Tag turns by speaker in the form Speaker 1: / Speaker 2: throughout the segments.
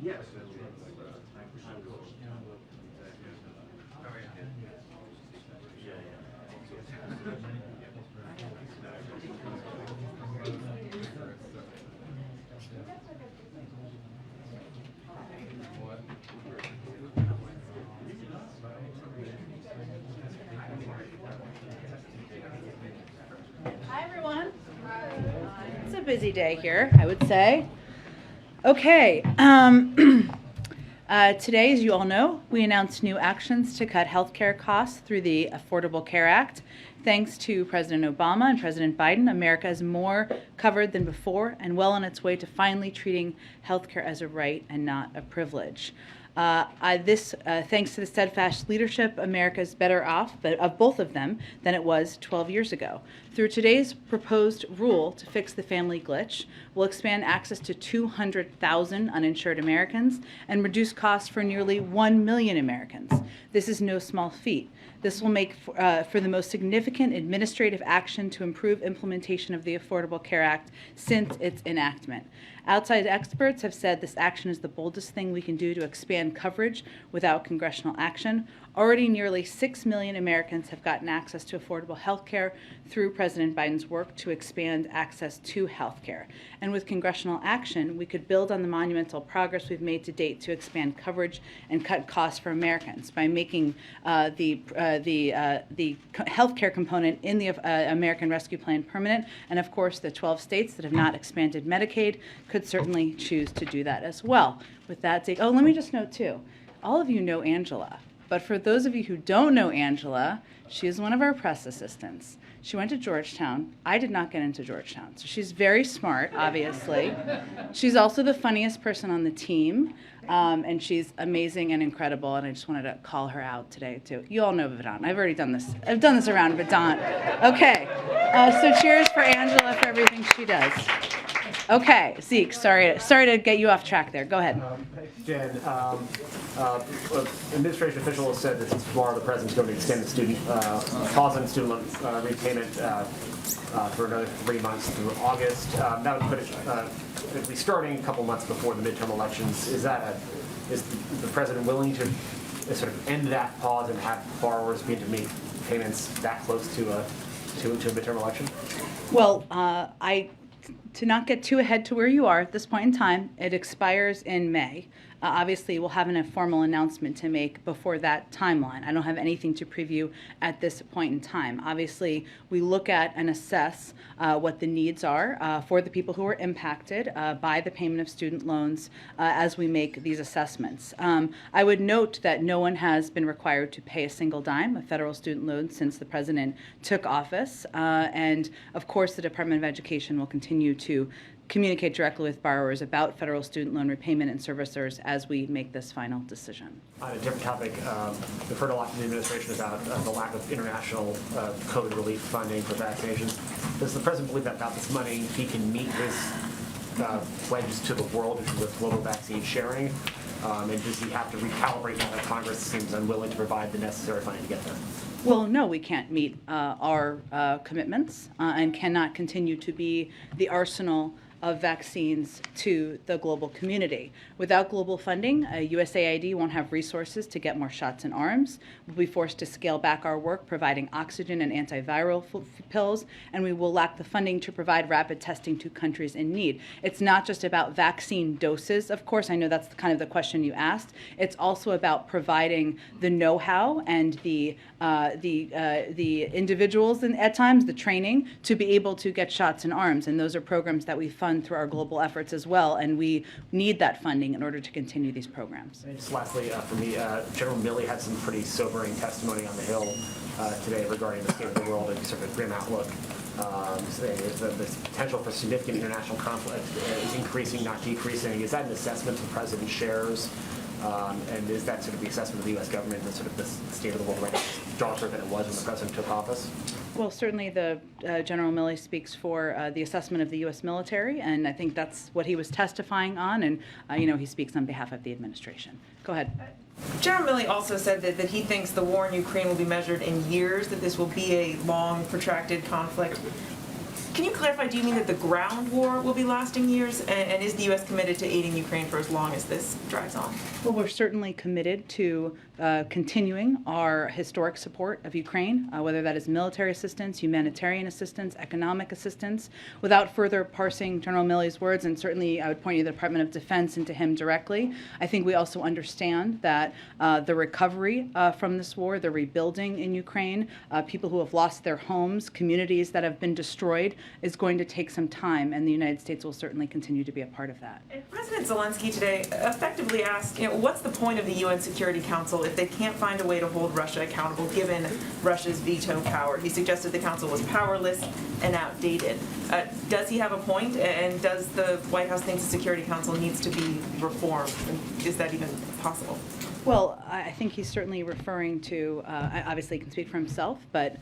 Speaker 1: Yes.
Speaker 2: Hi, everyone. It's a busy day here, I would say. Okay. Today, as you all know, we announced new actions to cut healthcare costs through the Affordable Care Act. Thanks to President Obama and President Biden, America is more covered than before and well on its way to finally treating healthcare as a right and not a privilege. Thanks to the steadfast leadership, America is better off, but of both of them, than it was 12 years ago. Through today's proposed rule to fix the family glitch, we'll expand access to 200,000 uninsured Americans and reduce costs for nearly 1 million Americans. This is no small feat. This will make for the most significant administrative action to improve implementation of the Affordable Care Act since its enactment. Outside experts have said this action is the boldest thing we can do to expand coverage without congressional action. Already nearly 6 million Americans have gotten access to affordable health care through President Biden's work to expand access to health care. And with congressional action, we could build on the monumental progress we've made to date to expand coverage and cut costs for Americans by making the health care component in the American Rescue Plan permanent. And of course, the 12 states that have not expanded Medicaid could certainly choose to do that as well. With that, let me just note too, all of you know Angela. But for those of you who don't know Angela, she is one of our press assistants. She went to Georgetown. I did not get into Georgetown. So she's very smart, obviously. She's also the funniest person on the team. And she's amazing and incredible. And I just wanted to call her out today, too. You all know Vedant. I've already done this. I've done this around Vedant. Okay. So cheers for Angela for everything she does. Okay, Zeke, sorry to get you off track there. Go ahead.
Speaker 3: Jen, administration officials said that since tomorrow the president's going to extend the pause on student loan repayment for another 3 months through August. That would put it at least starting a couple months before the midterm elections. Is the president willing to sort of end that pause and have borrowers begin to make payments that close to a midterm election?
Speaker 2: Well, to not get too ahead to where you are at this point in time, it expires in May. Obviously, we'll have a formal announcement to make before that timeline. I don't have anything to preview at this point in time. Obviously, we look at and assess what the needs are for the people who are impacted by the payment of student loans as we make these assessments. I would note that no one has been required to pay a single dime of federal student loans since the president took office. And of course, the Department of Education will continue to communicate directly with borrowers about federal student loan repayment and servicers as we make this final decision.
Speaker 3: On a different topic, we've heard a lot from the administration about the lack of international COVID relief funding for vaccinations. Does the president believe that without this money, he can meet his pledges to the world with global vaccine sharing? And does he have to recalibrate now that Congress seems unwilling to provide the necessary funding to get there?
Speaker 2: Well, no, we can't meet our commitments and cannot continue to be the arsenal of vaccines to the global community. Without global funding, USAID won't have resources to get more shots in arms. We'll be forced to scale back our work providing oxygen and antiviral pills, and we will lack the funding to provide rapid testing to countries in need. It's not just about vaccine doses, of course. I know that's kind of the question you asked. It's also about providing the know-how and the individuals and at times the training to be able to get shots in arms, and those are programs that we fund through our global efforts as well, and we need that funding in order to continue these programs.
Speaker 3: And just lastly, for me, General Milley had some pretty sobering testimony on the Hill today regarding the state of the world and sort of a grim outlook. The potential for significant international conflict is increasing, not decreasing. Is that an assessment the president shares? And is that sort of the assessment of the U.S. government that sort of the state of the world right now is darker than it was when the president took office?
Speaker 2: Well, certainly the General Milley speaks for the assessment of the U.S. military, and I think that's what he was testifying on, and he speaks on behalf of the administration. Go ahead.
Speaker 4: General Milley also said that he thinks the war in Ukraine will be measured in years, that this will be a long, protracted conflict. Can you clarify, do you mean that the ground war will be lasting years? And is the U.S. committed to aiding Ukraine for as long as this drags on?
Speaker 2: Well, we're certainly committed to continuing our historic support of Ukraine, whether that is military assistance, humanitarian assistance, economic assistance. Without further parsing General Milley's words, and certainly I would point you to the Department of Defense and to him directly, I think we also understand that the recovery from this war, the rebuilding in Ukraine, people who have lost their homes, communities that have been destroyed, is going to take some time, and the United States will certainly continue to be a part of that.
Speaker 4: And President Zelensky today effectively asked, what's the point of the UN Security Council if they can't find a way to hold Russia accountable given Russia's veto power? He suggested the council was powerless and outdated. Does he have a point, and does the White House think the Security Council needs to be reformed? And is that even possible?
Speaker 2: Well, I think he's certainly referring to, obviously he can speak for himself, but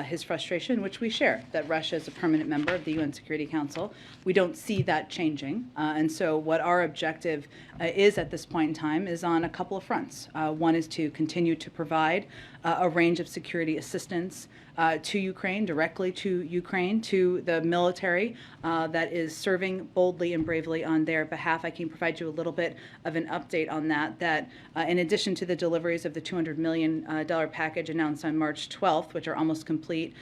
Speaker 2: his frustration, which we share, that Russia is a permanent member of the UN Security Council. We don't see that changing. And so what our objective is at this point in time is on a couple of fronts. One is to continue to provide a range of security assistance to Ukraine, directly to Ukraine, to the military that is serving boldly and bravely on their behalf. I can provide you a little bit of an update on that, in addition to the deliveries of the $200 million package announced on March 12th, which are almost complete,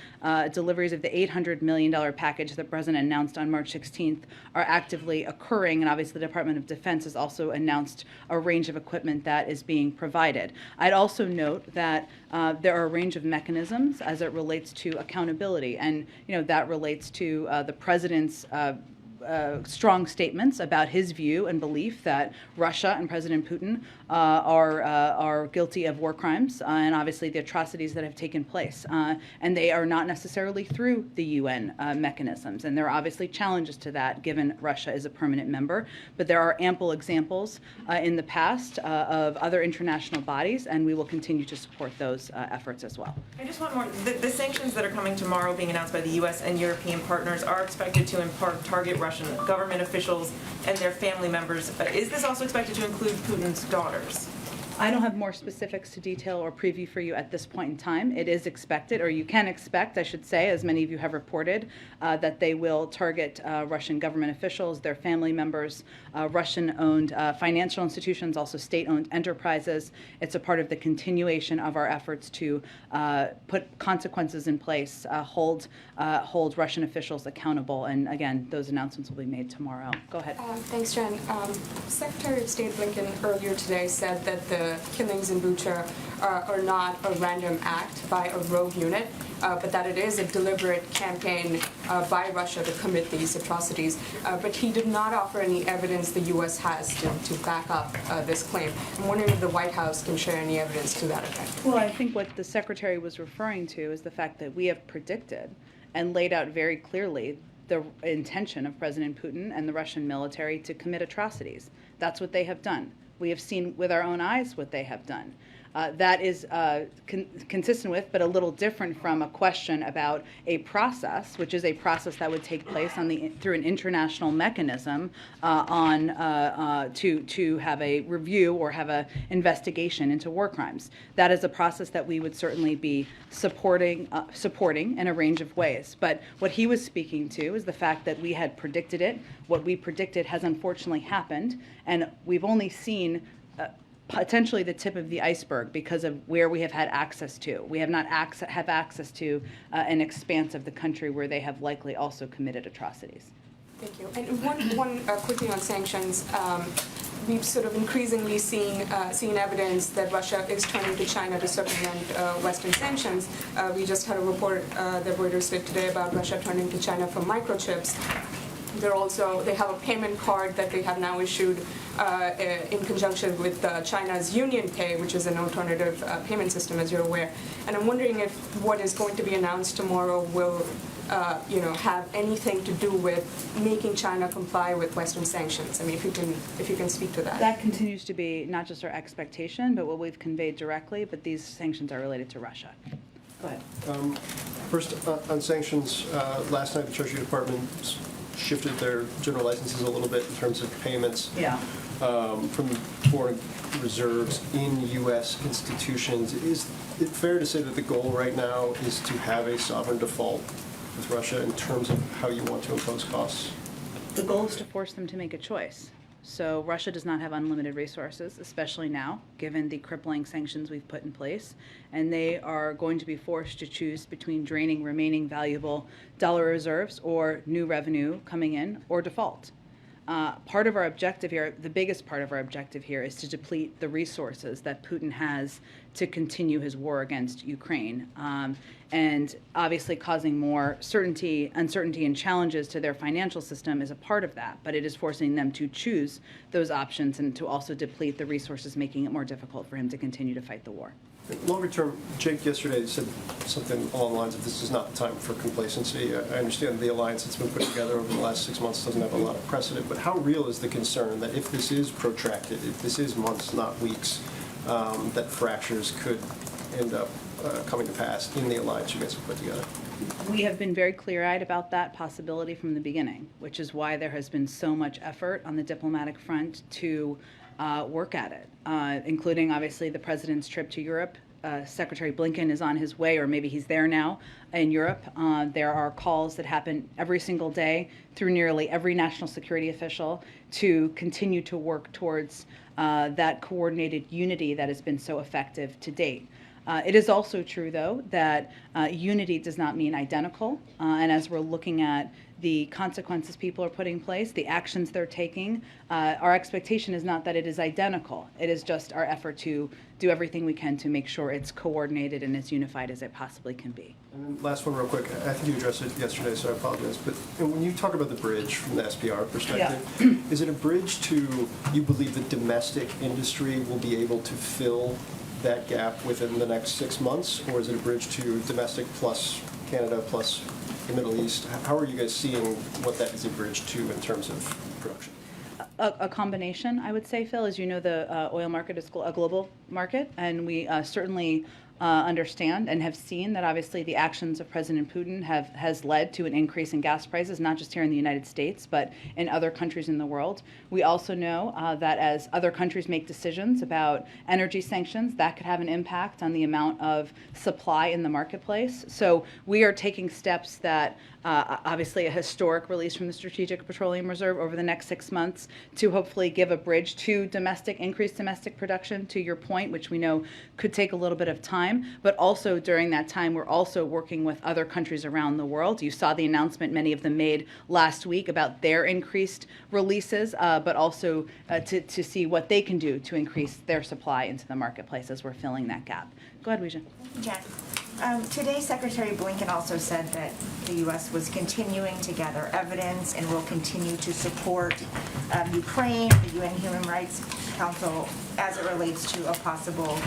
Speaker 2: deliveries of the $800 million package that the President announced on March 16th are actively occurring, and obviously the Department of Defense has also announced a range of equipment that is being provided. I'd also note that there are a range of mechanisms as it relates to accountability, and that relates to the President's strong statements about his view and belief that Russia and President Putin are guilty of war crimes and obviously the atrocities that have taken place. And they are not necessarily through the UN mechanisms. And there are obviously challenges to that given Russia is a permanent member. But there are ample examples in the past of other international bodies, and we will continue to support those efforts as well.
Speaker 4: I just want more. The sanctions that are coming tomorrow being announced by the U.S. and European partners are expected to in part target Russian government officials and their family members. Is this also expected to include Putin's daughters?
Speaker 2: I don't have more specifics to detail or preview for you at this point in time. It is expected, or you can expect, I should say, as many of you have reported, that they will target Russian government officials, their family members, Russian-owned financial institutions, also state-owned enterprises. It's a part of the continuation of our efforts to put consequences in place, hold Russian officials accountable. And again, those announcements will be made tomorrow. Go ahead.
Speaker 1: Thanks, Jen. Secretary of State Blinken earlier today said that the killings in Bucha are not a random act by a rogue unit, but that it is a deliberate campaign by Russia to commit these atrocities. But he did not offer any evidence the U.S. has to back up this claim. I'm wondering if the White House can share any evidence to that effect.
Speaker 2: Well, I think what the Secretary was referring to is the fact that we have predicted and laid out very clearly the intention of President Putin and the Russian military to commit atrocities. That's what they have done. We have seen with our own eyes what they have done. That is consistent with, but a little different from a question about a process, which is a process that would take place through an international mechanism to have a review or have an investigation into war crimes. That is a process that we would certainly be supporting in a range of ways. But what he was speaking to is the fact that we had predicted it. What we predicted has unfortunately happened, and we've only seen potentially the tip of the iceberg because of where we have had access to. We have not have access to an expanse of the country where they have likely also committed atrocities.
Speaker 1: Thank you. And one quickly on sanctions. We've sort of increasingly seen evidence that Russia is turning to China to circumvent Western sanctions. We just had a report that Reuters did today about Russia turning to China for microchips. They have a payment card that they have now issued in conjunction with China's Union Pay, which is an alternative payment system, as you're aware. And I'm wondering if what is going to be announced tomorrow will, have anything to do with making China comply with Western sanctions. I mean, if you can speak to that.
Speaker 2: That continues to be not just our expectation, but what we've conveyed directly. But these sanctions are related to Russia. Go ahead.
Speaker 5: First, on sanctions, last night the Treasury Department shifted their general licenses a little bit in terms of payments from foreign reserves in U.S. institutions. Is it fair to say that the goal right now is to have a sovereign default with Russia in terms of how you want to impose costs?
Speaker 2: The goal is to force them to make a choice. So Russia does not have unlimited resources, especially now, given the crippling sanctions we've put in place. And they are going to be forced to choose between draining remaining valuable dollar reserves or new revenue coming in or default. Part of our objective here, the biggest part of our objective here, is to deplete the resources that Putin has to continue his war against Ukraine, and obviously causing more uncertainty, and challenges to their financial system is a part of that, but it is forcing them to choose those options and to also deplete the resources, making it more difficult for him to continue to fight the war.
Speaker 5: Longer term, Jake yesterday said something along the lines of this is not the time for complacency. I understand the alliance that's been put together over the last 6 months doesn't have a lot of precedent, but how real is the concern that if this is protracted, if this is months, not weeks, that fractures could end up coming to pass in the alliance you guys have put together?
Speaker 2: We have been very clear-eyed about that possibility from the beginning, which is why there has been so much effort on the diplomatic front to work at it, including obviously the president's trip to Europe. Secretary Blinken is on his way, or maybe he's there now in Europe. There are calls that happen every single day through nearly every national security official to continue to work towards that coordinated unity that has been so effective to date. It is also true, though, that unity does not mean identical. And as we're looking at the consequences people are putting in place, the actions they're taking, our expectation is not that it is identical. It is just our effort to do everything we can to make sure it's coordinated and as unified as it possibly can be.
Speaker 5: And then last one real quick. I think you addressed it yesterday, so I apologize. But when you talk about the bridge from the SPR perspective, is it a bridge to, you believe the domestic industry will be able to fill that gap within the next 6 months, or is it a bridge to domestic plus Canada plus the Middle East? How are you guys seeing what that is a bridge to in terms of production?
Speaker 2: A combination, I would say, Phil. As you know, the oil market is a global market, and we certainly understand and have seen that obviously the actions of President Putin has led to an increase in gas prices, not just here in the United States, but in other countries in the world. We also know that as other countries make decisions about energy sanctions, that could have an impact on the amount of supply in the marketplace. So we are taking steps that obviously a historic release from the Strategic Petroleum Reserve over the next 6 months to hopefully give a bridge to increased domestic production, to your point, which we know could take a little bit of time. But also during that time, we're also working with other countries around the world. You saw the announcement many of them made last week about their increased releases, but also to see what they can do to increase their supply into the marketplace as we're filling that gap. Go ahead, Weijia.
Speaker 6: Jen. Today, Secretary Blinken also said that the U.S. was continuing to gather evidence and will continue to support Ukraine, the UN Human Rights Council, as it relates to a possible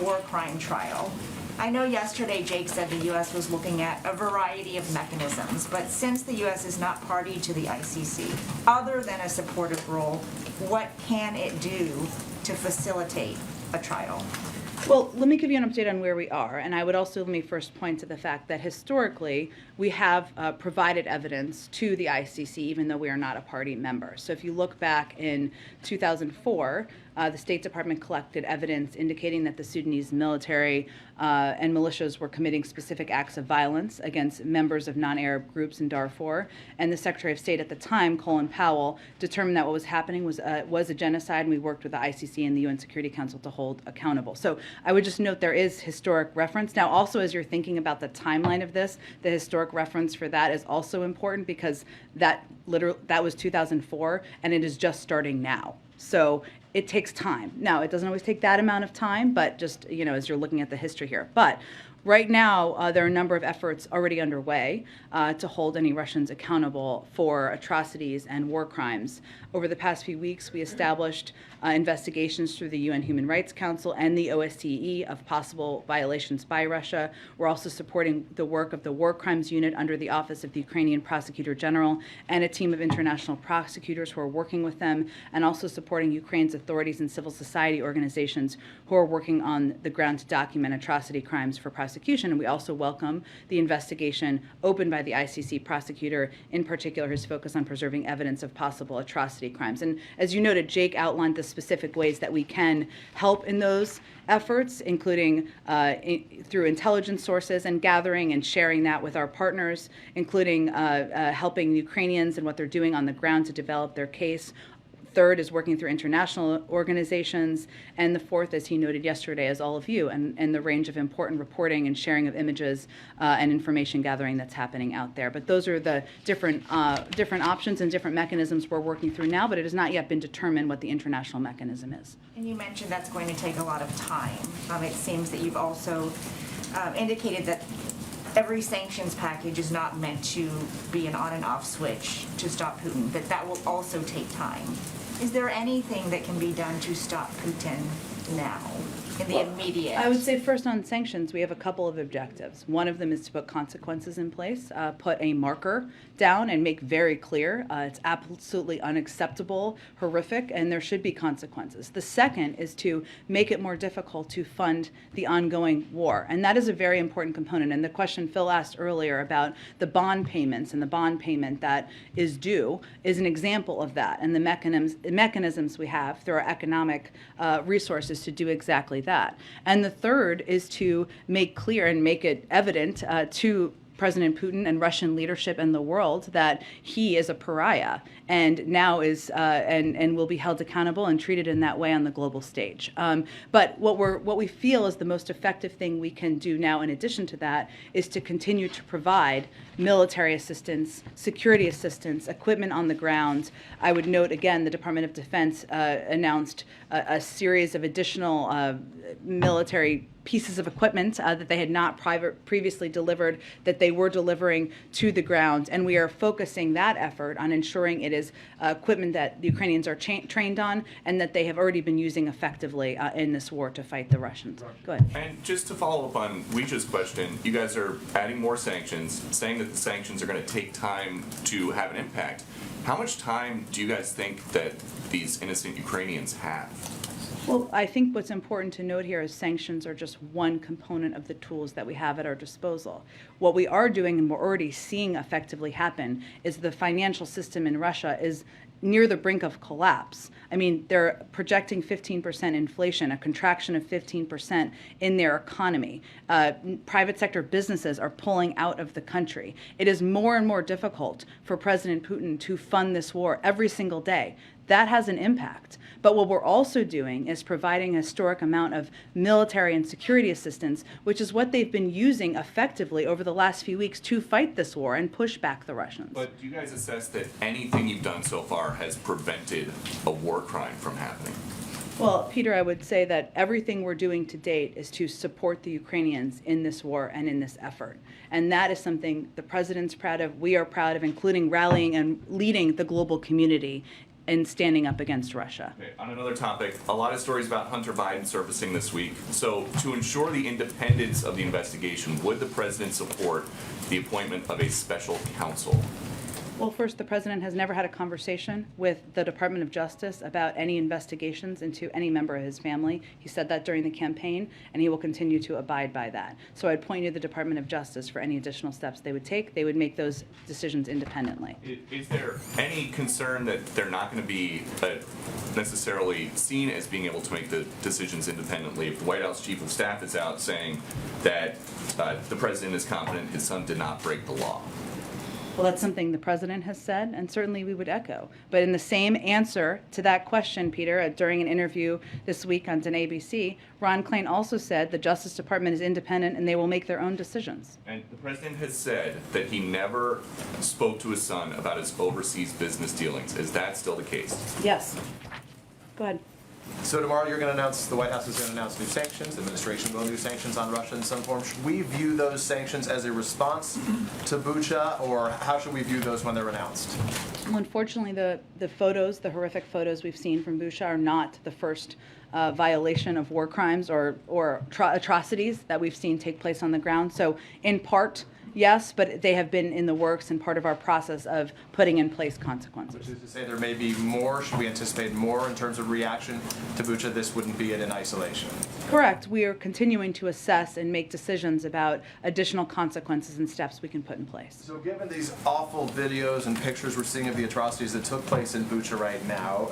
Speaker 6: war crime trial. I know yesterday Jake said the U.S. was looking at a variety of mechanisms, but since the U.S. is not party to the ICC, other than a supportive role, what can it do to facilitate a trial?
Speaker 2: Well, let me give you an update on where we are, and I would also let me first point to the fact that historically we have provided evidence to the ICC even though we are not a party member. So if you look back in 2004, the State Department collected evidence indicating that the Sudanese military and militias were committing specific acts of violence against members of non-Arab groups in Darfur, and the Secretary of State at the time, Colin Powell, determined that what was happening was a genocide, and we worked with the ICC and the UN Security Council to hold accountable. So I would just note there is historic reference. Now, also, as you're thinking about the timeline of this, the historic reference for that is also important because that was 2004, and it is just starting now. So it takes time. Now, it doesn't always take that amount of time, but just, as you're looking at the history here. But right now, there are a number of efforts already underway to hold any Russians accountable for atrocities and war crimes. Over the past few weeks, we established investigations through the UN Human Rights Council and the OSCE of possible violations by Russia. We're also supporting the work of the War Crimes Unit under the Office of the Ukrainian Prosecutor General and a team of international prosecutors who are working with them, and also supporting Ukraine's authorities and civil society organizations who are working on the ground to document atrocity crimes for prosecution prosecution. And we also welcome the investigation opened by the ICC prosecutor, in particular his focus on preserving evidence of possible atrocity crimes. And as you noted, Jake outlined the specific ways that we can help in those efforts, including through intelligence sources and gathering and sharing that with our partners, including helping Ukrainians and what they're doing on the ground to develop their case. Third is working through international organizations. And the fourth, as he noted yesterday, is all of you and the range of important reporting and sharing of images and information gathering that's happening out there. But those are the different options and different mechanisms we're working through now, but it has not yet been determined what the international mechanism is.
Speaker 6: And you mentioned that's going to take a lot of time. It seems that you've also indicated that every sanctions package is not meant to be an on and off switch to stop Putin, that will also take time. Is there anything that can be done to stop Putin now, in the immediate?
Speaker 2: I would say first on sanctions, we have a couple of objectives. One of them is to put consequences in place, put a marker down and make very clear it's absolutely unacceptable, horrific, and there should be consequences. The second is to make it more difficult to fund the ongoing war. And that is a very important component. And the question Phil asked earlier about the bond payments and the bond payment that is due is an example of that. And the mechanisms we have through our economic resources to do exactly that. And the third is to make clear and make it evident to President Putin and Russian leadership and the world that he is a pariah and now is and will be held accountable and treated in that way on the global stage. But what we feel is the most effective thing we can do now, in addition to that, is to continue to provide military assistance, security assistance, equipment on the ground. I would note again, the Department of Defense announced a series of additional military pieces of equipment that they had not previously delivered, that they were delivering to the ground. And we are focusing that effort on ensuring it is equipment that the Ukrainians are trained on and that they have already been using effectively in this war to fight the Russians. Go ahead.
Speaker 7: And just to follow up on Weij's question, you guys are adding more sanctions, saying that the sanctions are going to take time to have an impact. How much time do you guys think that these innocent Ukrainians have?
Speaker 2: Well, I think what's important to note here is sanctions are just one component of the tools that we have at our disposal. What we are doing, and we're already seeing effectively happen, is the financial system in Russia is near the brink of collapse. I mean, they're projecting 15% inflation, a contraction of 15% in their economy. Private sector businesses are pulling out of the country. It is more and more difficult for President Putin to fund this war every single day. That has an impact. But what we're also doing is providing a historic amount of military and security assistance, which is what they've been using effectively over the last few weeks to fight this war and push back the Russians.
Speaker 7: But do you guys assess that anything you've done so far has prevented a war crime from happening?
Speaker 2: Well, Peter, I would say that everything we're doing to date is to support the Ukrainians in this war and in this effort. And that is something the president's proud of, we are proud of, including rallying and leading the global community in standing up against Russia.
Speaker 7: Okay, on another topic, a lot of stories about Hunter Biden surfacing this week. So to ensure the independence of the investigation, would the president support the appointment of a special counsel?
Speaker 2: Well, first, the president has never had a conversation with the Department of Justice about any investigations into any member of his family. He said that during the campaign, and he will continue to abide by that. So I'd point you to the Department of Justice for any additional steps they would take. They would make those decisions independently.
Speaker 7: Is there any concern that they're not going to be necessarily seen as being able to make the decisions independently if the White House Chief of Staff is out saying that the president is confident his son did not break the law?
Speaker 2: Well, that's something the president has said, and certainly we would echo. But in the same answer to that question, Peter, during an interview this week on ABC, Ron Klain also said the Justice Department is independent and they will make their own decisions.
Speaker 7: And the president has said that he never spoke to his son about his overseas business dealings. Is that still the case?
Speaker 2: Yes. Go ahead.
Speaker 8: So tomorrow the White House is going to announce new sanctions. The administration will new sanctions on Russia in some form. Should we view those sanctions as a response to Bucha, or how should we view those when they're announced?
Speaker 2: Well, unfortunately, the horrific photos we've seen from Bucha are not the first violation of war crimes or atrocities that we've seen take place on the ground. So in part, yes, but they have been in the works and part of our process of putting in place consequences.
Speaker 8: Which is to say there may be more. Should we anticipate more in terms of reaction to Bucha? This wouldn't be it in isolation.
Speaker 2: Correct. We are continuing to assess and make decisions about additional consequences and steps we can put in place.
Speaker 8: So given these awful videos and pictures we're seeing of the atrocities that took place in Bucha right now,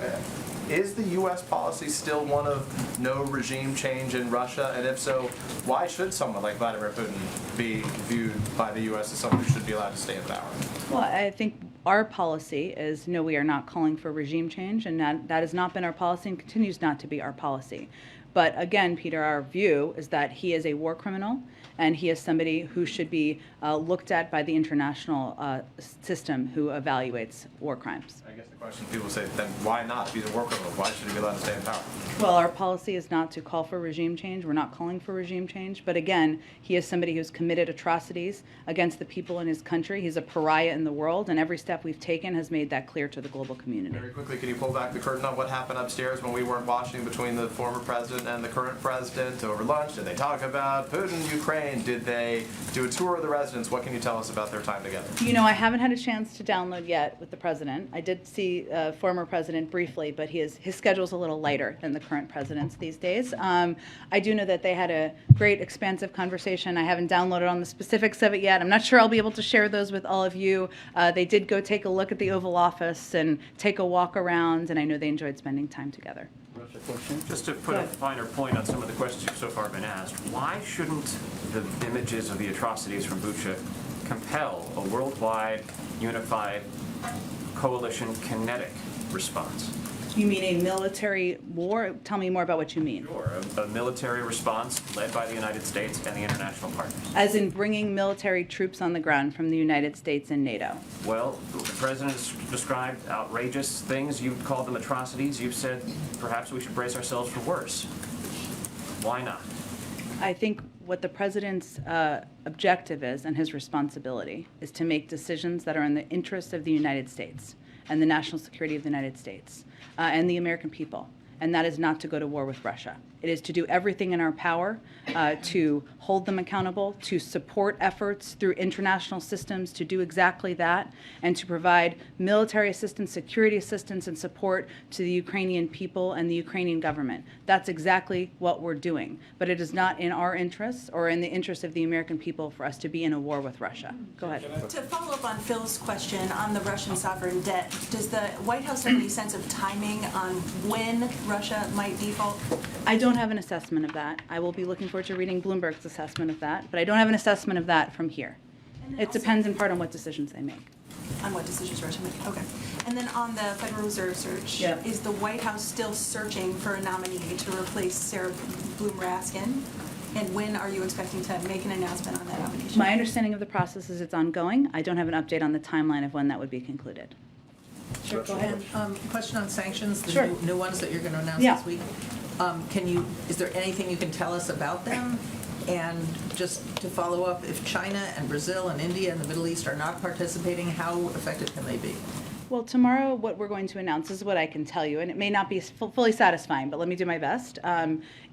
Speaker 8: is the U.S. policy still one of no regime change in Russia? And if so, why should someone like Vladimir Putin be viewed by the U.S. as someone who should be allowed to stay in power?
Speaker 2: Well, I think our policy is no, we are not calling for regime change, and that has not been our policy and continues not to be our policy. But again, Peter, our view is that he is a war criminal, and he is somebody who should be looked at by the international system who evaluates war crimes.
Speaker 8: I guess the question people say, then why not? If he's a war criminal, why should he be allowed to stay in power?
Speaker 2: Well, our policy is not to call for regime change. We're not calling for regime change. But again, he is somebody who's committed atrocities against the people in his country. He's a pariah in the world, and every step we've taken has made that clear to the global community.
Speaker 8: Very quickly, can you pull back the curtain on what happened upstairs when we weren't watching between the former president and the current president over lunch? Did they talk about Putin, Ukraine? Did they do a tour of the residence? What can you tell us about their time together?
Speaker 2: You know, I haven't had a chance to download yet with the president. I did see former president briefly, but his schedule's a little lighter than the current president's these days. I do know that they had a great, expansive conversation. I haven't downloaded on the specifics of it yet. I'm not sure I'll be able to share those with all of you. They did go take a look at the Oval Office and take a walk around, and I know they enjoyed spending time together.
Speaker 9: Just to put a finer point on some of the questions you've so far been asked, why shouldn't the images of the atrocities from Bucha compel a worldwide, unified, coalition kinetic response?
Speaker 2: You mean a military war? Tell me more about what you mean.
Speaker 9: Sure, a military response led by the United States and the international partners.
Speaker 2: As in bringing military troops on the ground from the United States and NATO.
Speaker 9: Well, the president has described outrageous things. You've called them atrocities. You've said perhaps we should brace ourselves for worse. Why not?
Speaker 2: I think what the president's objective is and his responsibility is to make decisions that are in the interest of the United States and the national security of the United States and the American people. And that is not to go to war with Russia. It is to do everything in our power to hold them accountable, to support efforts through international systems to do exactly that, and to provide military assistance, security assistance, and support to the Ukrainian people and the Ukrainian government. That's exactly what we're doing. But it is not in our interests or in the interest of the American people for us to be in a war with Russia. Go ahead.
Speaker 10: To follow up on Phil's question on the Russian sovereign debt, does the White House have any sense of timing on when Russia might default?
Speaker 2: I don't have an assessment of that. I will be looking forward to reading Bloomberg's assessment of that, but I don't have an assessment of that from here. It depends in part on what decisions they make.
Speaker 10: On what decisions Russia make? Okay. And then on the Federal Reserve search,
Speaker 2: Yeah.
Speaker 10: is the White House still searching for a nominee to replace Sarah Bloom Raskin? And when are you expecting to make an announcement on that nomination?
Speaker 2: My understanding of the process is it's ongoing. I don't have an update on the timeline of when that would be concluded.
Speaker 11: Sure, go ahead. Question on sanctions, the
Speaker 2: Sure.
Speaker 11: new ones that you're going to announce
Speaker 2: Yeah.
Speaker 11: this week. Is there anything you can tell us about them? And just to follow up, if China and Brazil and India and the Middle East are not participating, how effective can they be?
Speaker 2: Well, tomorrow what we're going to announce is what I can tell you, and it may not be fully satisfying, but let me do my best.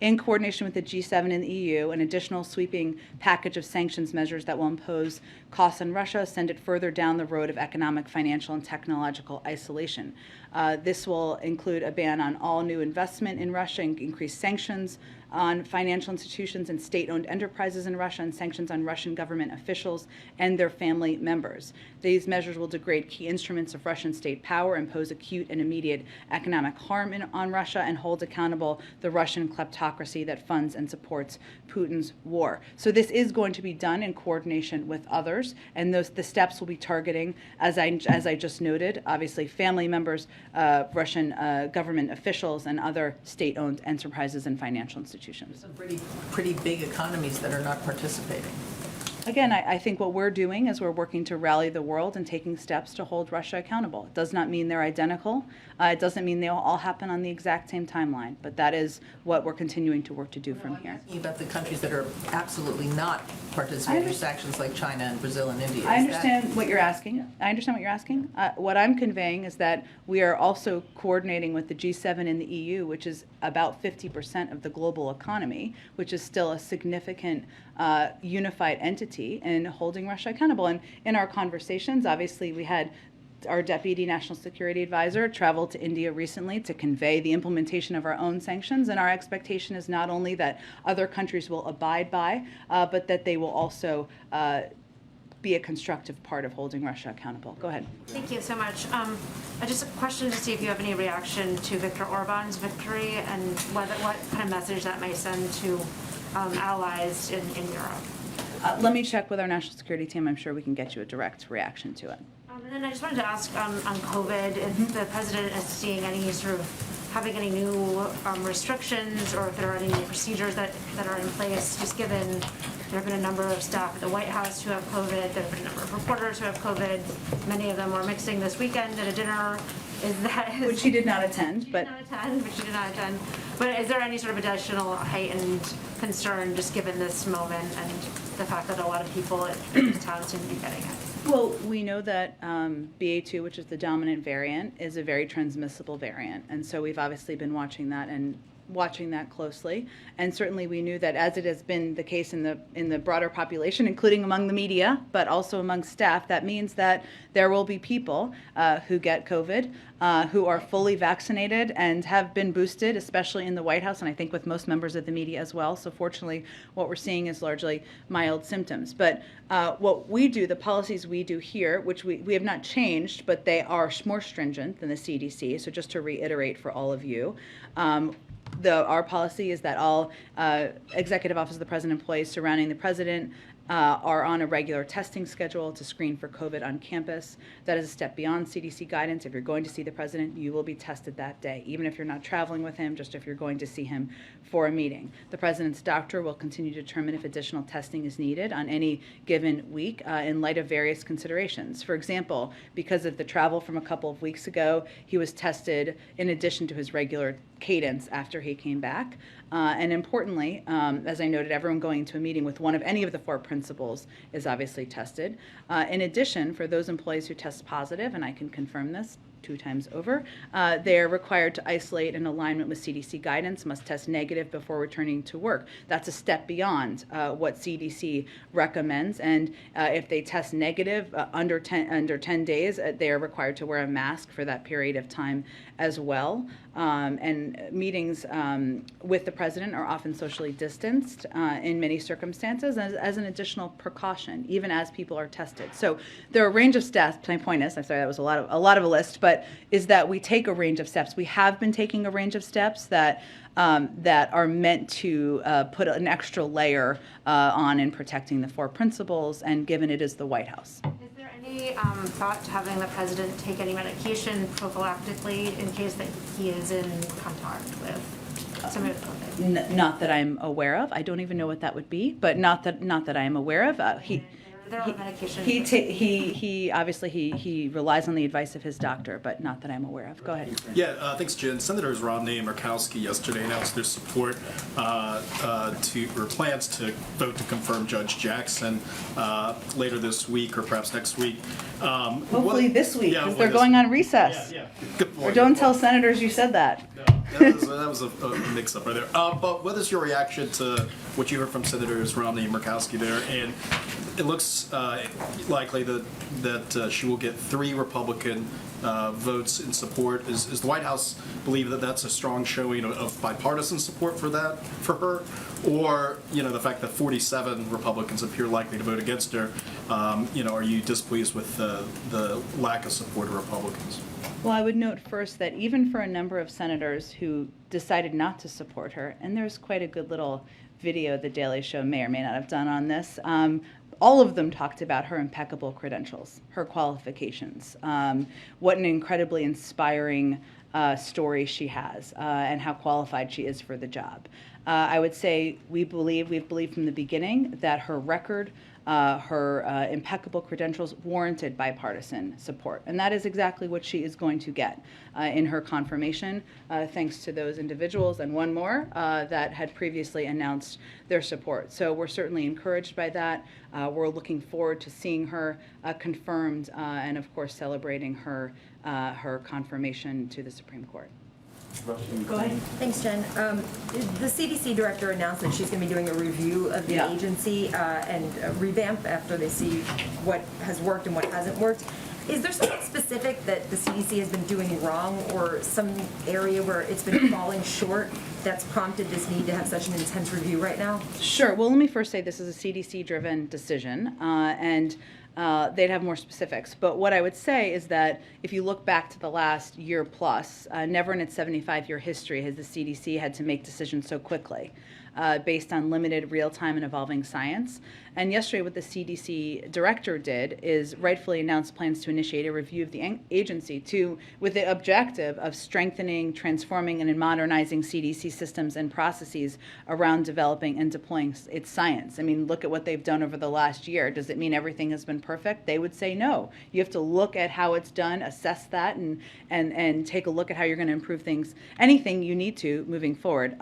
Speaker 2: In coordination with the G7 and the EU, an additional sweeping package of sanctions measures that will impose costs on Russia, send it further down the road of economic, financial, and technological isolation. This will include a ban on all new investment in Russia, and increased sanctions on financial institutions and state-owned enterprises in Russia, and sanctions on Russian government officials and their family members. These measures will degrade key instruments of Russian state power, impose acute and immediate economic harm on Russia, and hold accountable the Russian kleptocracy that funds and supports Putin's war. So this is going to be done in coordination with others, and the steps will be targeting, as I just noted, obviously family members, Russian government officials, and other state-owned enterprises and financial institutions.
Speaker 11: Some pretty big economies that are not participating.
Speaker 2: Again, I think what we're doing is we're working to rally the world and taking steps to hold Russia accountable. It does not mean they're identical. It doesn't mean they'll all happen on the exact same timeline, but that is what we're continuing to work to do from here.
Speaker 11: About the countries that are absolutely not participating in sanctions like China and Brazil and India.
Speaker 2: I understand what you're asking. What I'm conveying is that we are also coordinating with the G7 and the EU, which is about 50% of the global economy, which is still a significant unified entity in holding Russia accountable. And in our conversations, obviously, we had our Deputy National Security Advisor traveled to India recently to convey the implementation of our own sanctions, and our expectation is not only that other countries will abide by, but that they will also be a constructive part of holding Russia accountable. Go ahead.
Speaker 12: Thank you so much. Just a question to see if you have any reaction to Viktor Orban's victory and what kind of message that may send to allies in Europe.
Speaker 2: Let me check with our national security team. I'm sure we can get you a direct reaction to it.
Speaker 12: And then I just wanted to ask on COVID, if the president is seeing any sort of having any new restrictions, or if there are any new procedures that are in place, just given there have been a number of staff at the White House who have COVID, there have been a number of reporters who have COVID, many of them were mixing this weekend at a dinner.
Speaker 2: Which she did not attend, but
Speaker 12: she did not attend. But is there any sort of additional heightened concern just given this moment and the fact that a lot of people in this town seem to be getting it?
Speaker 2: Well, we know that BA2, which is the dominant variant, is a very transmissible variant, and so we've obviously been watching that closely. And certainly we knew that, as it has been the case in the broader population, including among the media, but also among staff, that means that there will be people who get COVID, who are fully vaccinated and have been boosted, especially in the White House, and I think with most members of the media as well. So fortunately, what we're seeing is largely mild symptoms. But what we do, the policies we do here, which we have not changed, but they are more stringent than the CDC. So just to reiterate for all of you, our policy is that all Executive Office of the President employees surrounding the President are on a regular testing schedule to screen for COVID on campus. That is a step beyond CDC guidance. If you're going to see the President, you will be tested that day, even if you're not traveling with him, just if you're going to see him for a meeting. The President's doctor will continue to determine if additional testing is needed on any given week in light of various considerations. For example, because of the travel from a couple of weeks ago, he was tested in addition to his regular cadence after he came back. And importantly, as I noted, everyone going to a meeting with one of any of the four principals is obviously tested. In addition, for those employees who test positive, and I can confirm this 2 times over, they are required to isolate in alignment with CDC guidance, must test negative before returning to work. That's a step beyond what CDC recommends, and if they test negative under 10 days, they are required to wear a mask for that period of time as well. And meetings with the President are often socially distanced in many circumstances as an additional precaution, even as people are tested. So there are a range of steps. My point is, I'm sorry, that was a lot of a list, but is that we take a range of steps. We have been taking a range of steps that are meant to put an extra layer on in protecting the four principles, and given it is the White House.
Speaker 12: Is there any thought to having the President take any medication prophylactically in case that he is in contact with some of COVID?
Speaker 2: Not that I'm aware of. I don't even know what that would be, but not that I am aware of.
Speaker 12: There are medications.
Speaker 2: He obviously he relies on the advice of his doctor, but not that I'm aware of. Go ahead.
Speaker 13: Yeah, thanks, Jen. Senators Romney and Murkowski yesterday announced their support or plans to vote to confirm Judge Jackson later this week or perhaps next week.
Speaker 2: Hopefully this week, because they're going on recess.
Speaker 13: Yeah. Good point.
Speaker 2: Or don't tell senators you said that.
Speaker 13: No, that was a mix-up right there. But what is your reaction to what you heard from Senators Romney and Murkowski there? And it looks likely that she will get 3 Republican votes in support. Is the White House believe that that's a strong showing of bipartisan support for her? Or, the fact that 47 Republicans appear likely to vote against her, are you displeased with the lack of support of Republicans?
Speaker 2: Well, I would note first that even for a number of senators who decided not to support her, and there's quite a good little video the Daily Show may or may not have done on this, all of them talked about her impeccable credentials, her qualifications, what an incredibly inspiring story she has, and how qualified she is for the job. I would say we've believed from the beginning that her record, her impeccable credentials warranted bipartisan support. And that is exactly what she is going to get in her confirmation, thanks to those individuals and one more that had previously announced their support. So we're certainly encouraged by that. We're looking forward to seeing her confirmed and, of course, celebrating her confirmation to the Supreme Court.
Speaker 14: Go ahead. Thanks, Jen. The CDC director announced that she's going to be doing a review of the agency and a revamp after they see what has worked and what hasn't worked. Is there something specific that the CDC has been doing wrong or some area where it's been falling short that's prompted this need to have such an intense review right now?
Speaker 2: Sure. Well, let me first say this is a CDC-driven decision, and they'd have more specifics. But what I would say is that if you look back to the last year plus, never in its 75-year history has the CDC had to make decisions so quickly based on limited real-time and evolving science. And yesterday what the CDC director did is rightfully announced plans to initiate a review of the agency with the objective of strengthening, transforming, and modernizing CDC systems and processes around developing and deploying its science. I mean, look at what they've done over the last year. Does it mean everything has been perfect? They would say no. You have to look at how it's done, assess that, and take a look at how you're going to improve things, anything you need to moving forward.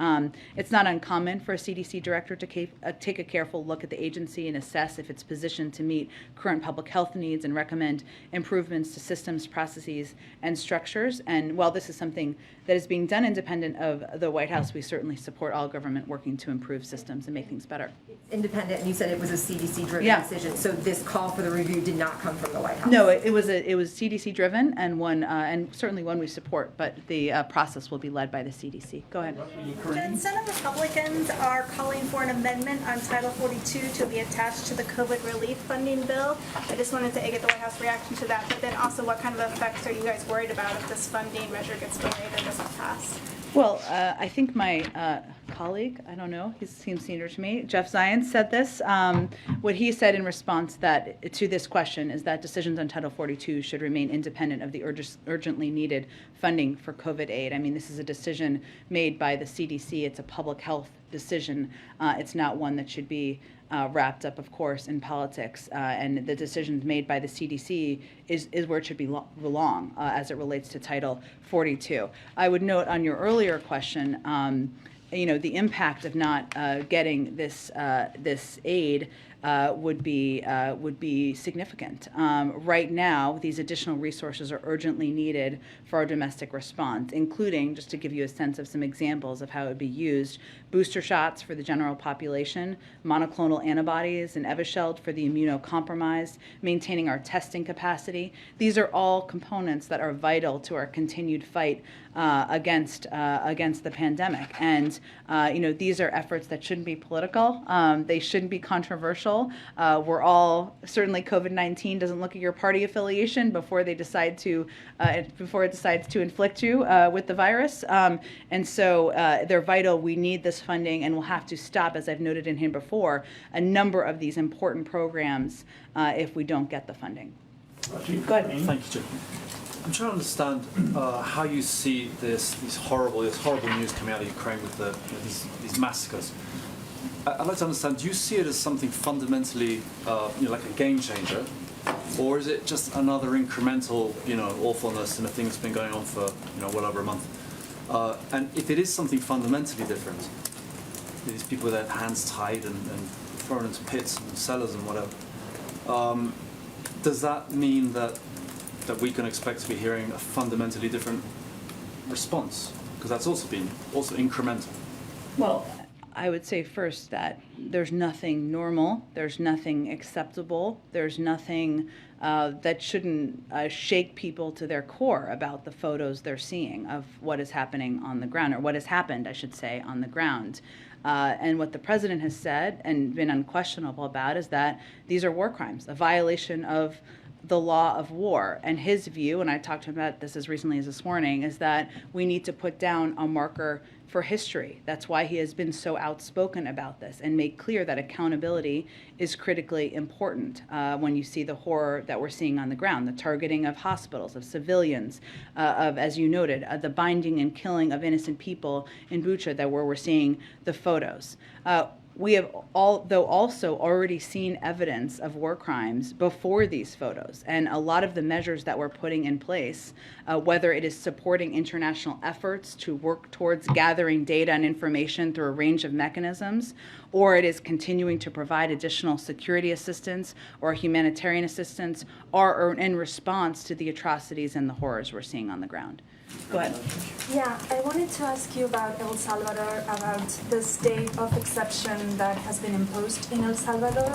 Speaker 2: It's not uncommon for a CDC director to take a careful look at the agency and assess if it's positioned to meet current public health needs and recommend improvements to systems, processes, and structures. And while this is something that is being done independent of the White House, we certainly support all government working to improve systems and make things better.
Speaker 14: Independent, and you said it was a CDC-driven decision, so this call for the review did not come from the White House?
Speaker 2: No, it was CDC-driven and one, and certainly one we support, but the process will be led by the CDC. Go ahead.
Speaker 15: Jen, Senate Republicans are calling for an amendment on Title 42 to be attached to the COVID relief funding bill. I just wanted to get the White House reaction to that, but then also what kind of effects are you guys worried about if this funding measure gets delayed or doesn't pass?
Speaker 2: Well, I think my colleague, I don't know, he seems senior to me, Jeff Zients said this. What he said in response to this question is that decisions on Title 42 should remain independent of the urgently needed funding for COVID aid. I mean, this is a decision made by the CDC. It's a public health decision. It's not one that should be wrapped up, of course, in politics. And the decisions made by the CDC is where it should belong as it relates to Title 42. I would note on your earlier question, the impact of not getting this aid would be significant. Right now, these additional resources are urgently needed for our domestic response, including, just to give you a sense of some examples of how it would be used, booster shots for the general population, monoclonal antibodies and Evusheld for the immunocompromised, maintaining our testing capacity. These are all components that are vital to our continued fight against the pandemic. And these are efforts that shouldn't be political. They shouldn't be controversial. We're all, certainly COVID-19 doesn't look at your party affiliation before it decides to inflict you with the virus. And so they're vital. We need this funding, and we'll have to stop, as I've noted in here before, a number of these important programs if we don't get the funding. Go ahead.
Speaker 16: Thank you, Jim. I'm trying to understand how you see this horrible news coming out of Ukraine with these massacres. I'd like to understand, do you see it as something fundamentally like a game changer, or is it just another incremental awfulness in a thing that's been going on for well over a month? And if it is something fundamentally different, these people with their hands tied and thrown into pits and cellars and whatever, does that mean that we can expect to be hearing a fundamentally different response? Because that's also incremental.
Speaker 2: Well, I would say first that there's nothing normal, there's nothing acceptable, there's nothing that shouldn't shake people to their core about the photos they're seeing of what is happening on the ground, or what has happened, I should say, on the ground. And what the president has said and been unquestionable about is that these are war crimes, a violation of the law of war. And his view, and I talked to him about this as recently as this morning, is that we need to put down a marker for history. That's why he has been so outspoken about this and made clear that accountability is critically important when you see the horror that we're seeing on the ground, the targeting of hospitals, of civilians, of, as you noted, the binding and killing of innocent people in Bucha, where we're seeing the photos. We have also already seen evidence of war crimes before these photos, and a lot of the measures that we're putting in place, whether it is supporting international efforts to work towards gathering data and information through a range of mechanisms, or it is continuing to provide additional security assistance or humanitarian assistance, are in response to the atrocities and the horrors we're seeing on the ground. Go ahead.
Speaker 17: Yeah, I wanted to ask you about El Salvador, about the state of exception that has been imposed in El Salvador.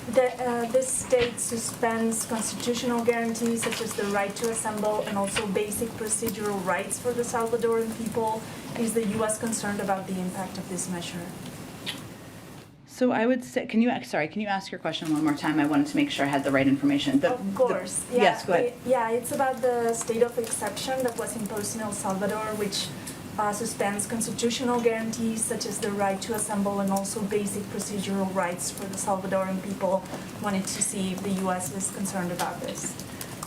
Speaker 17: This state suspends constitutional guarantees such as the right to assemble and also basic procedural rights for the Salvadoran people. Is the U.S. concerned about the impact of this measure?
Speaker 2: So I would say, can you ask your question one more time? I wanted to make sure I had the right information.
Speaker 17: Of course.
Speaker 2: Yes, go ahead.
Speaker 17: It's about the state of exception that was imposed in El Salvador, which suspends constitutional guarantees such as the right to assemble and also basic procedural rights for the Salvadoran people. Wanted to see if the U.S. was concerned about this.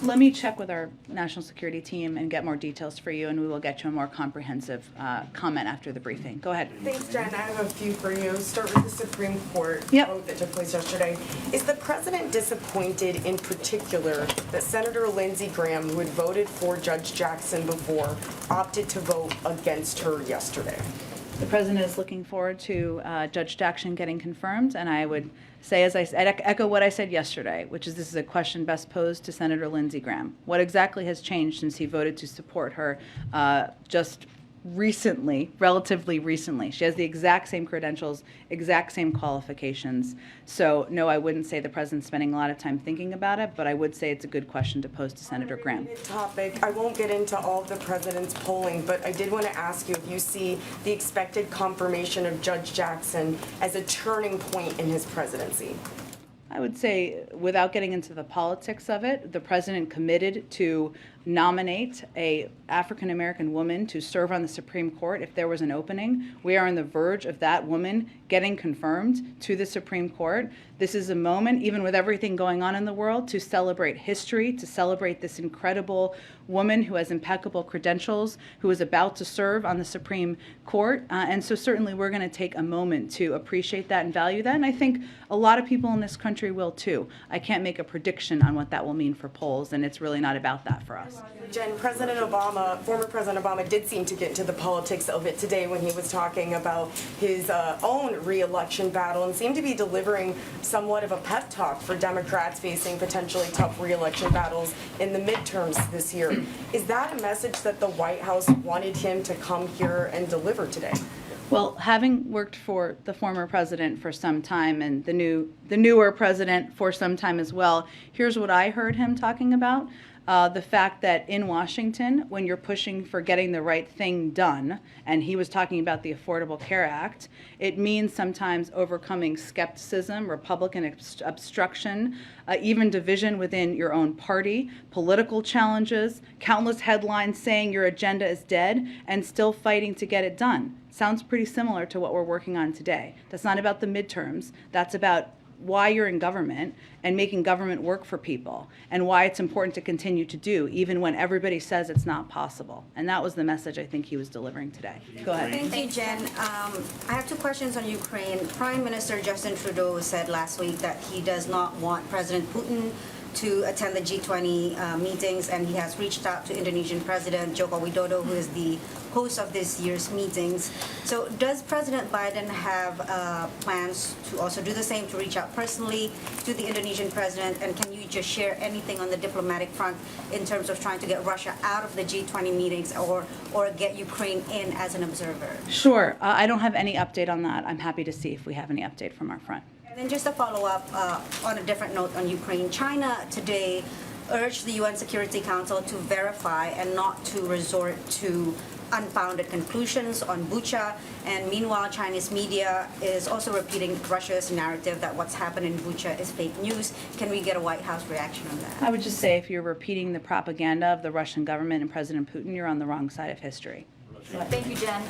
Speaker 2: Let me check with our national security team and get more details for you, and we will get you a more comprehensive comment after the briefing. Go ahead.
Speaker 18: Thanks, Jen. I have a few for you. Start with the Supreme Court vote that took place yesterday. Is the president disappointed in particular that Senator Lindsey Graham, who had voted for Judge Jackson before, opted to vote against her yesterday?
Speaker 2: The president is looking forward to Judge Jackson getting confirmed, and I would say, as I said, echo what I said yesterday, which is this is a question best posed to Senator Lindsey Graham. What exactly has changed since he voted to support her just recently, relatively recently? She has the exact same credentials, exact same qualifications. So no, I wouldn't say the president's spending a lot of time thinking about it, but I would say it's a good question to pose to Senator Graham.
Speaker 18: I won't get into all of the president's polling, but I did want to ask you if you see the expected confirmation of Judge Jackson as a turning point in his presidency.
Speaker 2: I would say, without getting into the politics of it, the president committed to nominate a African-American woman to serve on the Supreme Court if there was an opening. We are on the verge of that woman getting confirmed to the Supreme Court. This is a moment, even with everything going on in the world, to celebrate history, to celebrate this incredible woman who has impeccable credentials, who is about to serve on the Supreme Court. And so certainly we're going to take a moment to appreciate that and value that. And I think a lot of people in this country will too. I can't make a prediction on what that will mean for polls, and it's really not about that for us.
Speaker 18: Jen, former President Obama did seem to get into the politics of it today when he was talking about his own re-election battle and seemed to be delivering somewhat of a pep talk for Democrats facing potentially tough re-election battles in the midterms this year. Is that a message that the White House wanted him to come here and deliver today?
Speaker 2: Well, having worked for the former president for some time and the newer president for some time as well, here's what I heard him talking about. The fact that in Washington, when you're pushing for getting the right thing done, and he was talking about the Affordable Care Act, it means sometimes overcoming skepticism, Republican obstruction, even division within your own party, political challenges, countless headlines saying your agenda is dead, and still fighting to get it done. Sounds pretty similar to what we're working on today. That's not about the midterms. That's about why you're in government and making government work for people, and why it's important to continue to do, even when everybody says it's not possible. And that was the message I think he was delivering today. Go ahead.
Speaker 19: Thank you, Jen. I have two questions on Ukraine. Prime Minister Justin Trudeau said last week that he does not want President Putin to attend the G20 meetings, and he has reached out to Indonesian President Joko Widodo, who is the host of this year's meetings. So does President Biden have plans to also do the same, to reach out personally to the Indonesian president? And can you just share anything on the diplomatic front in terms of trying to get Russia out of the G20 meetings or get Ukraine in as an observer?
Speaker 2: Sure. I don't have any update on that. I'm happy to see if we have any update from our front.
Speaker 19: And then just a follow-up on a different note on Ukraine. China today urged the UN Security Council to verify and not to resort to unfounded conclusions on Bucha. And meanwhile, Chinese media is also repeating Russia's narrative that what's happened in Bucha is fake news. Can we get a White House reaction on that?
Speaker 2: I would just say if you're repeating the propaganda of the Russian government and President Putin, you're on the wrong side of history.
Speaker 20: Thank you, Jen.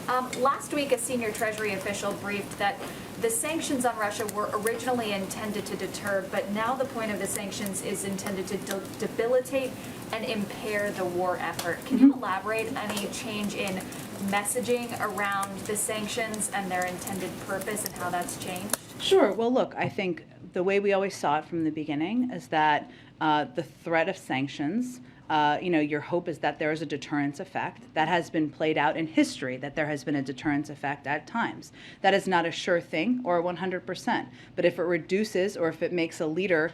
Speaker 20: Last week, a senior Treasury official briefed that the sanctions on Russia were originally intended to deter, but now the point of the sanctions is intended to debilitate and impair the war effort. Can you elaborate any change in messaging around the sanctions and their intended purpose and how that's changed?
Speaker 2: Sure. Well, look, I think the way we always saw it from the beginning is that the threat of sanctions, your hope is that there is a deterrence effect. That has been played out in history, that there has been a deterrence effect at times. That is not a sure thing or 100%. But if it reduces or if it makes a leader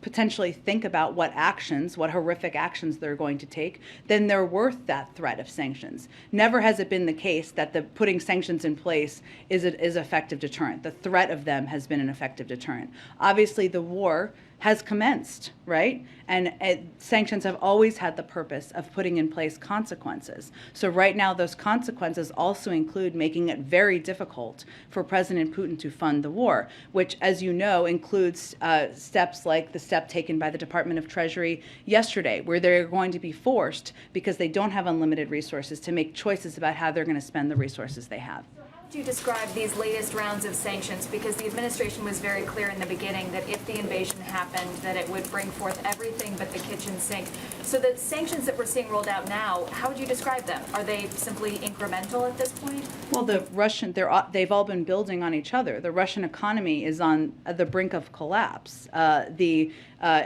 Speaker 2: potentially think about what horrific actions they're going to take, then they're worth that threat of sanctions. Never has it been the case that putting sanctions in place is effective deterrent. The threat of them has been an effective deterrent. Obviously, the war has commenced, right? And sanctions have always had the purpose of putting in place consequences. So right now, those consequences also include making it very difficult for President Putin to fund the war, which, as you know, includes steps like the step taken by the Department of Treasury yesterday, where they're going to be forced, because they don't have unlimited resources, to make choices about how they're going to spend the resources they have.
Speaker 20: How would you describe these latest rounds of sanctions? Because the administration was very clear in the beginning that if the invasion happened, that it would bring forth everything but the kitchen sink. So the sanctions that we're seeing rolled out now, how would you describe them? Are they simply incremental at this point?
Speaker 2: Well, they've all been building on each other. The Russian economy is on the brink of collapse. The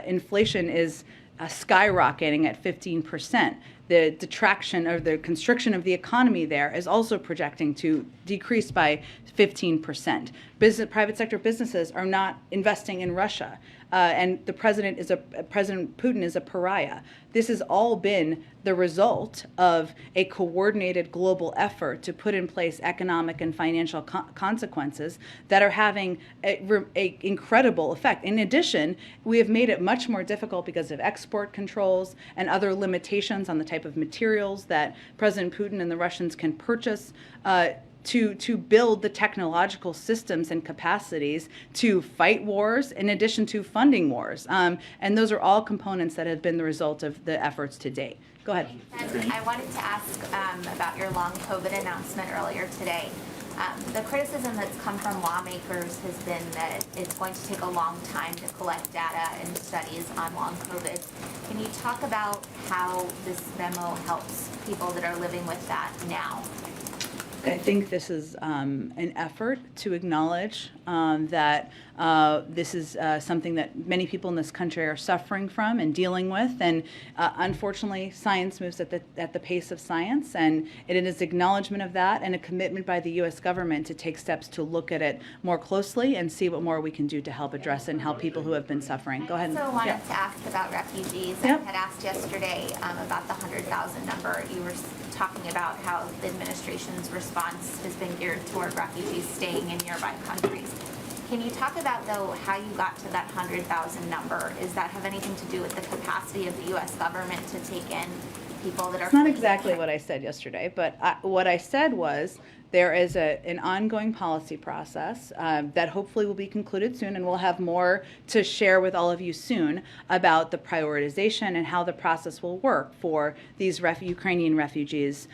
Speaker 2: inflation is skyrocketing at 15%. The detraction or the constriction of the economy there is also projecting to decrease by 15%. Private sector businesses are not investing in Russia, and President Putin is a pariah. This has all been the result of a coordinated global effort to put in place economic and financial consequences that are having an incredible effect. In addition, we have made it much more difficult because of export controls and other limitations on the type of materials that President Putin and the Russians can purchase to build the technological systems and capacities to fight wars in addition to funding wars. And those are all components that have been the result of the efforts to date. Go ahead.
Speaker 21: And I wanted to ask about your long COVID announcement earlier today. The criticism that's come from lawmakers has been that it's going to take a long time to collect data and studies on long COVID. Can you talk about how this memo helps people that are living with that now?
Speaker 2: I think this is an effort to acknowledge that this is something that many people in this country are suffering from and dealing with. And unfortunately, science moves at the pace of science, and it is acknowledgement of that and a commitment by the U.S. government to take steps to look at it more closely and see what more we can do to help address it and help people who have been suffering. Go ahead.
Speaker 21: I also wanted to ask about refugees.
Speaker 2: Yep.
Speaker 21: I had asked yesterday about the 100,000 number. You were talking about how the administration's response has been geared toward refugees staying in nearby countries. Can you talk about, though, how you got to that 100,000 number? Does that have anything to do with the capacity of the U.S. government to take in people that are...
Speaker 2: It's not exactly what I said yesterday, but what I said was there is an ongoing policy process that hopefully will be concluded soon, and we'll have more to share with all of you soon about the prioritization and how the process will work for these Ukrainian refugees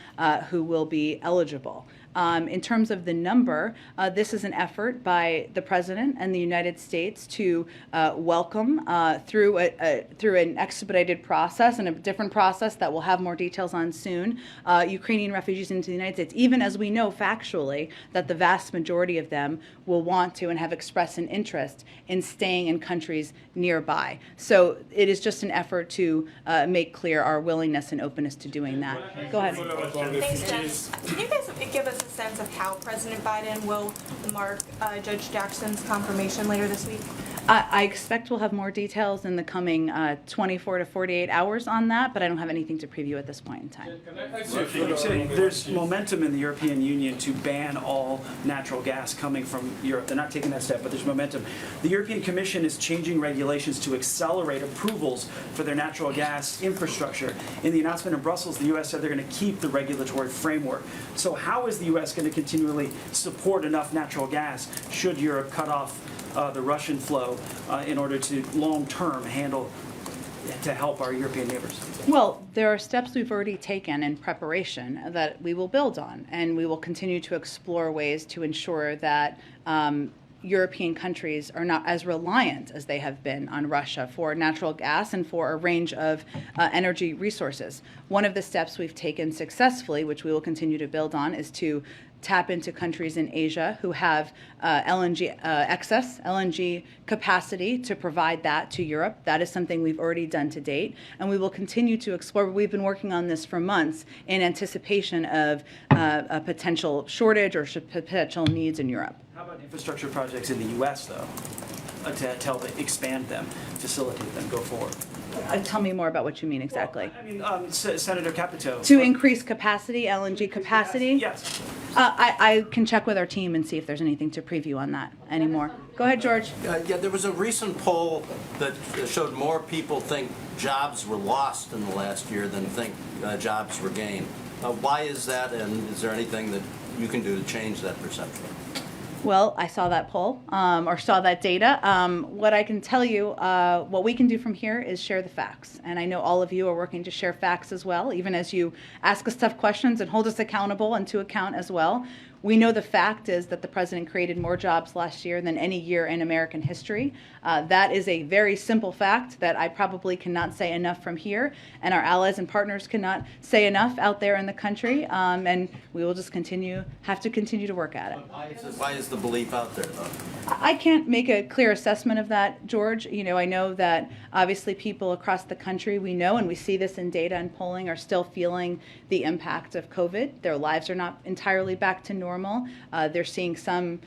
Speaker 2: who will be eligible. In terms of the number, this is an effort by the President and the United States to welcome through an expedited process and a different process that we'll have more details on soon, Ukrainian refugees into the United States, even as we know factually that the vast majority of them will want to and have expressed an interest in staying in countries nearby. So it is just an effort to make clear our willingness and openness to doing that. Go ahead.
Speaker 15: Thanks, Jen. Can you guys give us a sense of how President Biden will mark Judge Jackson's confirmation later this week?
Speaker 2: I expect we'll have more details in the coming 24 to 48 hours on that, but I don't have anything to preview at this point in time.
Speaker 22: There's momentum in the European Union to ban all natural gas coming from Europe. They're not taking that step, but there's momentum. The European Commission is changing regulations to accelerate approvals for their natural gas infrastructure. In the announcement in Brussels, the U.S. said they're going to keep the regulatory framework. So how is the U.S. going to continually support enough natural gas should Europe cut off the Russian flow in order to long-term to help our European neighbors?
Speaker 2: Well, there are steps we've already taken in preparation that we will build on, and we will continue to explore ways to ensure that European countries are not as reliant as they have been on Russia for natural gas and for a range of energy resources. One of the steps we've taken successfully, which we will continue to build on, is to tap into countries in Asia who have excess LNG capacity to provide that to Europe. That is something we've already done to date, and we will continue to explore. We've been working on this for months in anticipation of a potential shortage or potential needs in Europe.
Speaker 22: How about infrastructure projects in the U.S., though? to help expand them, facilitate them, go forward.
Speaker 2: Tell me more about what you mean exactly.
Speaker 22: I mean, Senator Capito.
Speaker 2: To increase capacity, LNG capacity?
Speaker 22: Yes.
Speaker 2: I can check with our team and see if there's anything to preview on that anymore. Go ahead, George.
Speaker 3: Yeah, there was a recent poll that showed more people think jobs were lost in the last year than think jobs were gained. Why is that, and is there anything that you can do to change that perception?
Speaker 2: Well, I saw that poll, or saw that data. What I can tell you, what we can do from here is share the facts. And I know all of you are working to share facts as well, even as you ask us tough questions and hold us accountable and to account as well. We know the fact is that the president created more jobs last year than any year in American history. That is a very simple fact that I probably cannot say enough from here, and our allies and partners cannot say enough out there in the country, and we will just have to continue to work at it.
Speaker 3: Why is the belief out there, though?
Speaker 2: I can't make a clear assessment of that, George. You know, I know that obviously people across the country, we know, and we see this in data and polling, are still feeling the impact of COVID. Their lives are not entirely back to normal. They're seeing some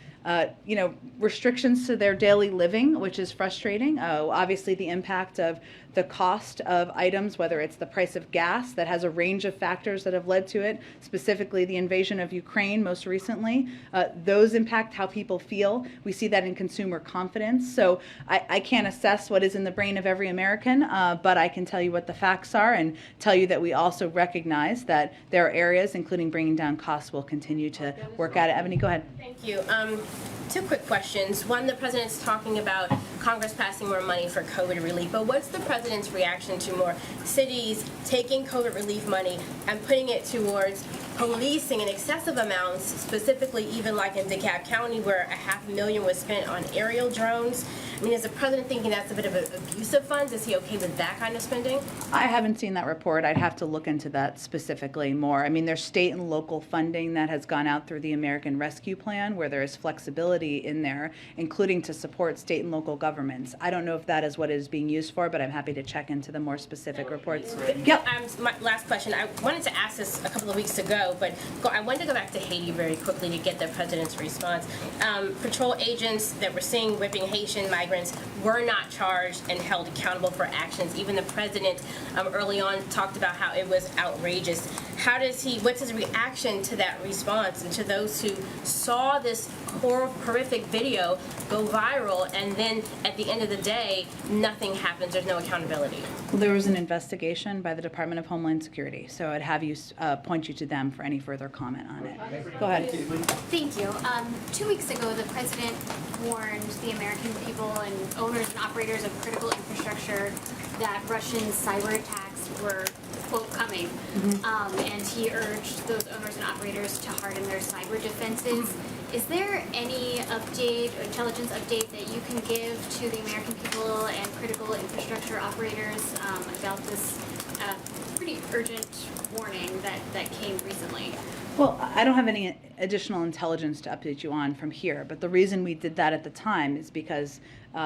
Speaker 2: restrictions to their daily living, which is frustrating. Obviously, the impact of the cost of items, whether it's the price of gas, that has a range of factors that have led to it, specifically the invasion of Ukraine most recently. Those impact how people feel. We see that in consumer confidence. So I can't assess what is in the brain of every American, but I can tell you what the facts are and tell you that we also recognize that there are areas, including bringing down costs, we'll continue to work at it. Ebony, go ahead.
Speaker 4: Thank you. Two quick questions. One, the president's talking about Congress passing more money for COVID relief, but what's the president's reaction to more cities taking COVID relief money and putting it towards policing in excessive amounts, specifically even like in DeKalb County where $500,000 was spent on aerial drones? I mean, is the president thinking that's a bit of an abuse of funds? Is he okay with that kind of spending?
Speaker 2: I haven't seen that report. I'd have to look into that specifically more. I mean, there's state and local funding that has gone out through the American Rescue Plan where there is flexibility in there, including to support state and local governments. I don't know if that is what it is being used for, but I'm happy to check into the more specific reports.
Speaker 4: Yep. My last question. I wanted to ask this a couple of weeks ago, but I wanted to go back to Haiti very quickly to get the president's response. Patrol agents that were seen whipping Haitian migrants were not charged and held accountable for actions. Even the president early on talked about how it was outrageous. What's his reaction to that response and to those who saw this horrific video go viral and then at the end of the day, nothing happens, there's no accountability?
Speaker 2: Well, there was an investigation by the Department of Homeland Security, so I'd have you point you to them for any further comment on it. Go ahead.
Speaker 23: Thank you. 2 weeks ago, the president warned the American people and owners and operators of critical infrastructure that Russian cyber attacks were, quote, coming. And he urged those owners and operators to harden their cyber defenses. Is there any update, intelligence update that you can give to the American people and critical infrastructure operators about this pretty urgent warning that came recently?
Speaker 2: Well, I don't have any additional intelligence to update you on from here, but the reason we did that at the time is because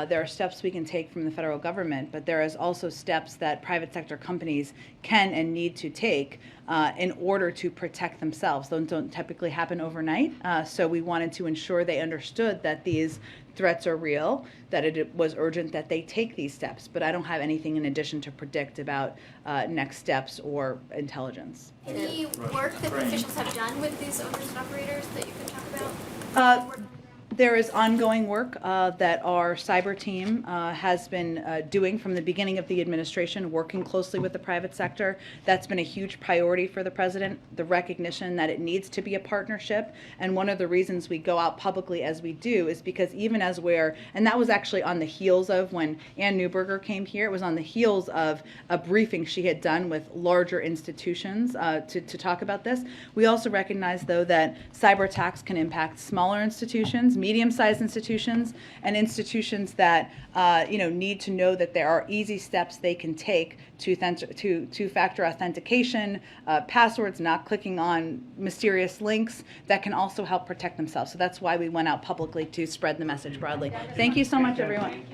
Speaker 2: there are steps we can take from the federal government, but there is also steps that private sector companies can and need to take in order to protect themselves. Those don't typically happen overnight, so we wanted to ensure they understood that these threats are real, that it was urgent that they take these steps, but I don't have anything in addition to predict about next steps or intelligence.
Speaker 23: Any work that the officials have done with these owners and operators that you can talk about?
Speaker 2: There is ongoing work that our cyber team has been doing from the beginning of the administration, working closely with the private sector. That's been a huge priority for the president, the recognition that it needs to be a partnership. And one of the reasons we go out publicly as we do is because even as and that was actually on the heels of when Ann Neuberger came here, it was on the heels of a briefing she had done with larger institutions to talk about this. We also recognize, though, that cyber attacks can impact smaller institutions, medium-sized institutions, and institutions that need to know that there are easy steps they can take to two-factor authentication, passwords, not clicking on mysterious links that can also help protect themselves. So that's why we went out publicly to spread the message broadly. Thank you so much, everyone.